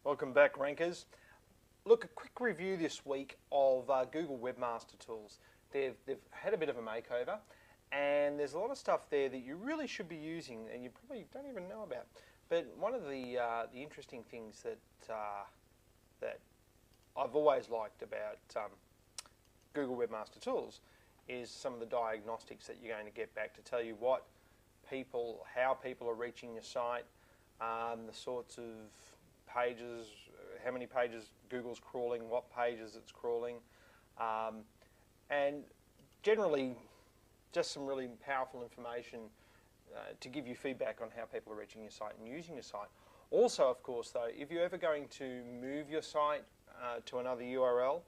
Welcome back, rankers. Look, a quick review this week of Google Webmaster Tools. They've had a bit of a makeover, and there's a lot of stuff there that you really should be using and you probably don't even know about. But one of the interesting things that I've always liked about Google Webmaster Tools is some of the diagnostics that you're going to get back to tell you how people are reaching your site, the sorts of pages, how many pages Google's crawling, what pages it's crawling, and generally just some really powerful information to give you feedback on how people are reaching your site and using your site. Also, of course, though, if you're ever going to move your site to another URL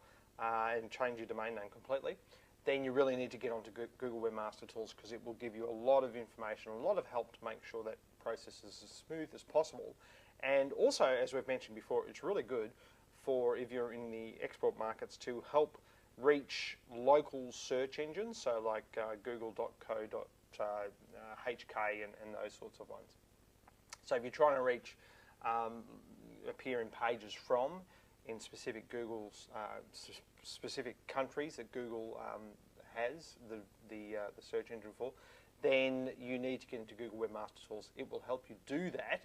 and change your domain name completely, then you really need to get onto Google Webmaster Tools, because it will give you a lot of information, a lot of help to make sure that process is as smooth as possible. And also, as we've mentioned before, it's really good for if you're in the export markets to help reach local search engines, so like google.co.hk and those sorts of ones. So if you're trying to reach, appear in pages from, in specific Google's specific countries that Google has the search engine for, then you need to get into Google Webmaster Tools. It will help you do that,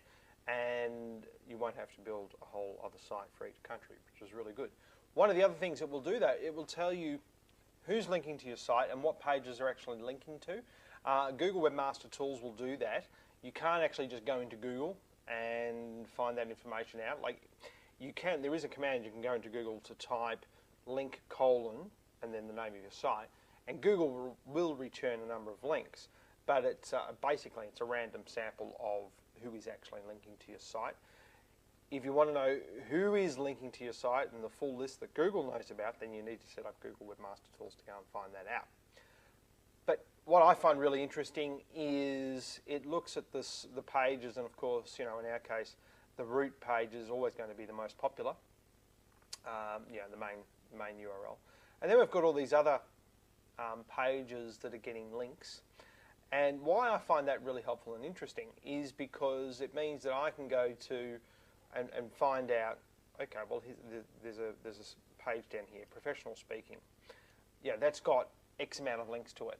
and you won't have to build a whole other site for each country, which is really good. One of the other things it will do, though, it will tell you who's linking to your site and what pages are actually linking to. Google Webmaster Tools will do that. You can't actually just go into Google and find that information out. Like, you can, there is a command you can go into Google to type link : and then the name of your site, and Google will return a number of links, but it's basically it's a random sample of who is actually linking to your site. If you want to know who is linking to your site and the full list that Google knows about, then you need to set up Google Webmaster Tools to go and find that out. But what I find really interesting is it looks at the pages, and of course, you know, in our case, the root page is always going to be the most popular, the main URL. And then we've got all these other pages that are getting links. And why I find that really helpful and interesting is because it means that I can go to and find out, okay, well, there's a page down here, professional speaking. Yeah, that's got X amount of links to it.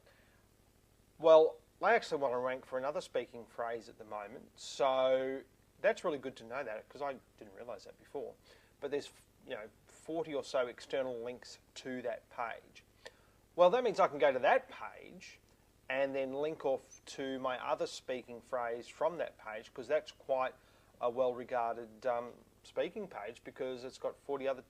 Well, I actually want to rank for another speaking phrase at the moment, so that's really good to know that, because I didn't realize that before. But there's 40 or so external links to that page. Well, that means I can go to that page and then link off to my other speaking phrase from that page, because that's quite a well-regarded speaking page, because it's got 40 other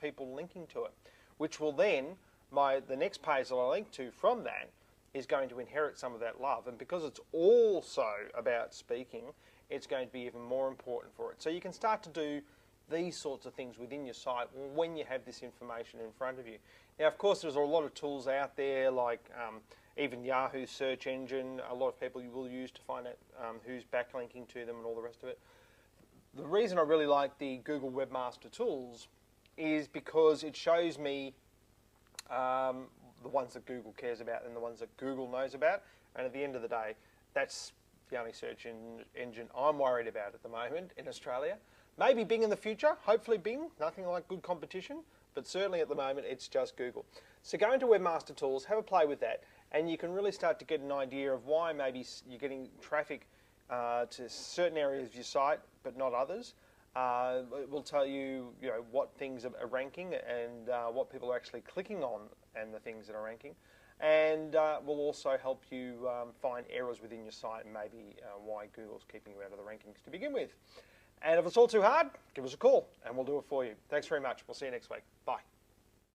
people linking to it, which will then, the next page that I link to from that is going to inherit some of that love. And because it's also about speaking, it's going to be even more important for it. So you can start to do these sorts of things within your site when you have this information in front of you. Now, of course, there's a lot of tools out there, like even Yahoo search engine, a lot of people will use to find out who's backlinking to them and all the rest of it. The reason I really like the Google Webmaster Tools is because it shows me the ones that Google cares about and the ones that Google knows about. And at the end of the day, that's the only search engine I'm worried about at the moment in Australia. Maybe Bing in the future, hopefully Bing, nothing like good competition, but certainly at the moment it's just Google. So go into Webmaster Tools, have a play with that, and you can really start to get an idea of why maybe you're getting traffic to certain areas of your site but not others. It will tell you, what things are ranking and what people are actually clicking on and the things that are ranking, and will also help you find errors within your site and maybe why Google's keeping you out of the rankings to begin with. And if it's all too hard, give us a call and we'll do it for you. Thanks very much. We'll see you next week. Bye.